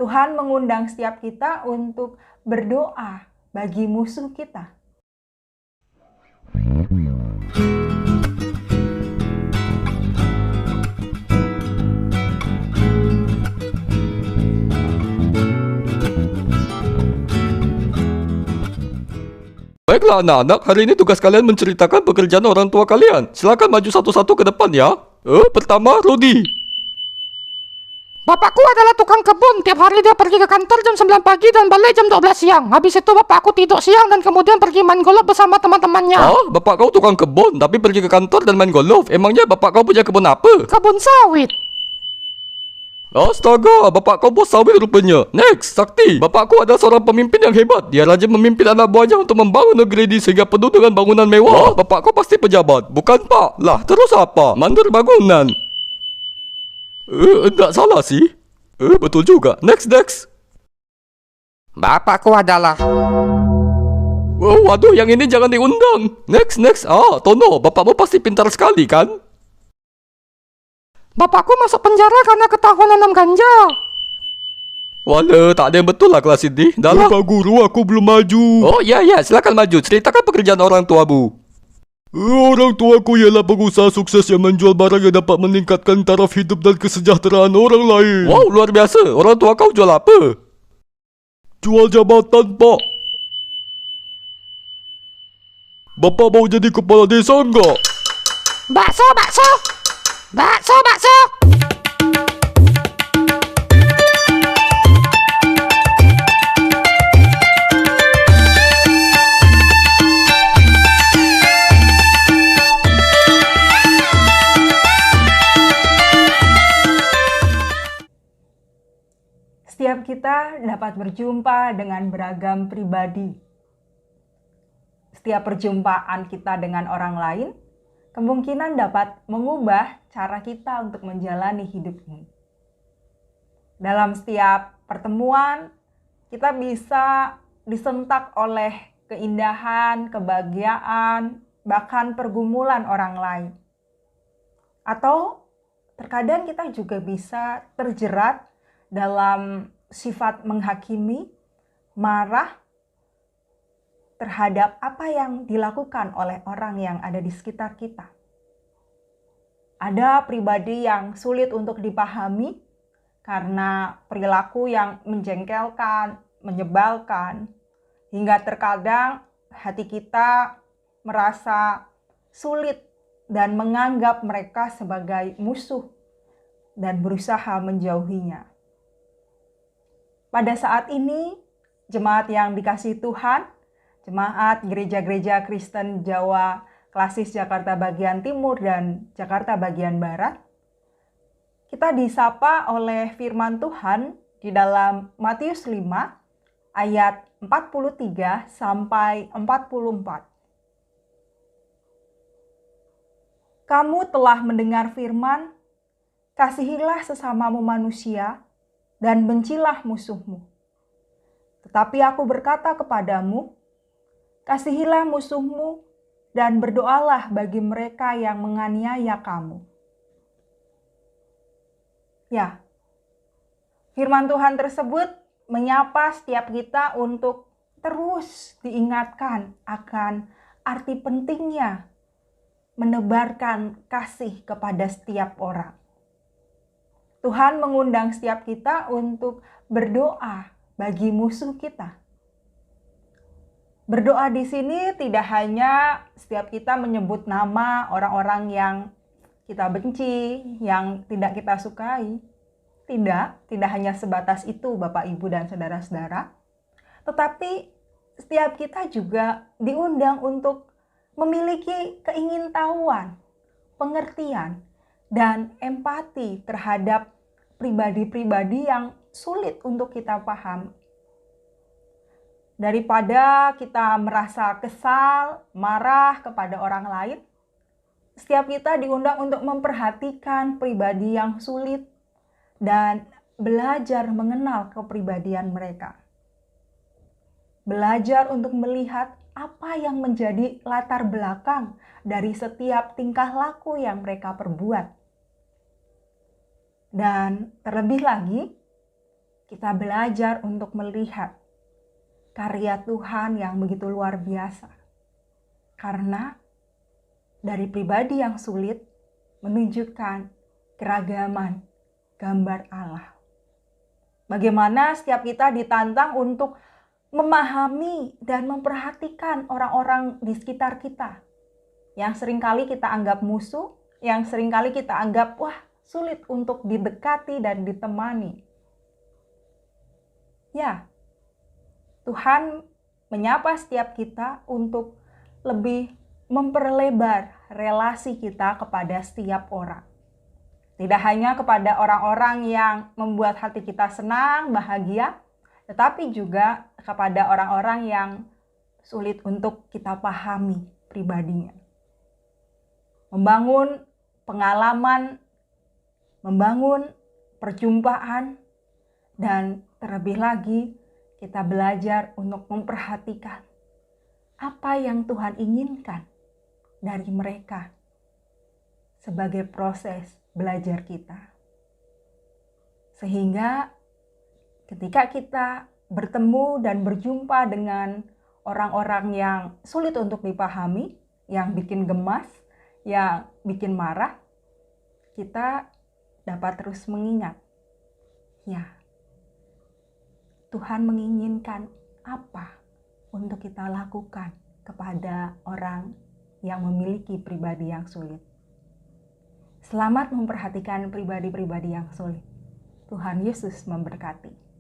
Tuhan mengundang setiap kita untuk berdoa bagi musuh kita. Baiklah anak-anak, hari ini tugas kalian menceritakan pekerjaan orang tua kalian. Silakan maju satu-satu ke depan ya. Pertama, Rudy. Bapakku adalah tukang kebun. Tiap hari dia pergi ke kantor jam 9 pagi dan balik jam 12 siang. Habis itu bapakku tidur siang dan kemudian pergi main golf bersama teman-temannya. Bapak kau tukang kebun tapi pergi ke kantor dan main golf. Emangnya bapak kau punya kebun apa? Kebun sawit. Astaga, bapak kau bos sawit rupanya. Next, Sakti. Bapakku adalah seorang pemimpin yang hebat. Dia rajin memimpin anak buahnya untuk membangun negeri ini sehingga penuh dengan bangunan mewah. Bapak kau pasti pejabat. Bukan pak. Lah, terus apa? Mandor bangunan. Enggak salah sih. Betul juga. Next. Bapakku adalah... Waduh, yang ini jangan diundang. Next. Tono, bapakmu pasti pintar sekali kan? Bapakku masuk penjara karena ketahuan nanam ganja. Waduh, tak ada yang betul lah kelas ini. Dah lah. Pak Guru, aku belum maju. Oh iya, silakan maju. Ceritakan pekerjaan orang tuamu. Orang tuaku ialah pengusaha sukses yang menjual barang yang dapat meningkatkan taraf hidup dan kesejahteraan orang lain. Wow, luar biasa. Orang tua kau jual apa? Jual jabatan, Pak. Bapak mau jadi kepala desa enggak? Bakso. Setiap kita dapat berjumpa dengan beragam pribadi. Setiap perjumpaan kita dengan orang lain kemungkinan dapat mengubah cara kita untuk menjalani hidup ini. Dalam setiap pertemuan, kita bisa disentak oleh keindahan, kebahagiaan, bahkan pergumulan orang lain. Atau terkadang kita juga bisa terjerat dalam sifat menghakimi, marah terhadap apa yang dilakukan oleh orang yang ada di sekitar kita. Ada pribadi yang sulit untuk dipahami karena perilaku yang menjengkelkan, menyebalkan, hingga terkadang hati kita merasa sulit dan menganggap mereka sebagai musuh dan berusaha menjauhinya. Pada saat ini, jemaat yang dikasihi Tuhan, jemaat gereja-gereja Kristen Jawa Klasis Jakarta bagian Timur dan Jakarta bagian Barat, kita disapa oleh firman Tuhan di dalam Matius 5 ayat 43 sampai 44. Kamu telah mendengar firman, kasihilah sesamamu manusia dan bencilah musuhmu. Tetapi aku berkata kepadamu, kasihilah musuhmu dan berdoalah bagi mereka yang menganiaya kamu. Ya, firman Tuhan tersebut menyapa setiap kita untuk terus diingatkan akan arti pentingnya menebarkan kasih kepada setiap orang. Tuhan mengundang setiap kita untuk berdoa bagi musuh kita. Berdoa di sini tidak hanya setiap kita menyebut nama orang-orang yang kita benci, yang tidak kita sukai. Tidak hanya sebatas itu Bapak, Ibu, dan saudara-saudara. Tetapi setiap kita juga diundang untuk memiliki keingintahuan, pengertian, dan empati terhadap pribadi-pribadi yang sulit untuk kita paham. Daripada kita merasa kesal, marah kepada orang lain, setiap kita diundang untuk memperhatikan pribadi yang sulit dan belajar mengenal kepribadian mereka. Belajar untuk melihat apa yang menjadi latar belakang dari setiap tingkah laku yang mereka perbuat. Dan terlebih lagi, kita belajar untuk melihat karya Tuhan yang begitu luar biasa. Karena dari pribadi yang sulit menunjukkan keragaman gambar Allah. Bagaimana setiap kita ditantang untuk memahami dan memperhatikan orang-orang di sekitar kita yang seringkali kita anggap musuh, yang seringkali kita anggap wah sulit untuk didekati dan ditemani. Ya, Tuhan menyapa setiap kita untuk lebih memperlebar relasi kita kepada setiap orang. Tidak hanya kepada orang-orang yang membuat hati kita senang, bahagia, tetapi juga kepada orang-orang yang sulit untuk kita pahami pribadinya. Membangun pengalaman, membangun perjumpaan, dan terlebih lagi kita belajar untuk memperhatikan apa yang Tuhan inginkan dari mereka sebagai proses belajar kita. Sehingga ketika kita bertemu dan berjumpa dengan orang-orang yang sulit untuk dipahami, yang bikin gemas, yang bikin marah, kita dapat terus mengingat, ya, Tuhan menginginkan apa untuk kita lakukan kepada orang yang memiliki pribadi yang sulit. Selamat memperhatikan pribadi-pribadi yang sulit. Tuhan Yesus memberkati.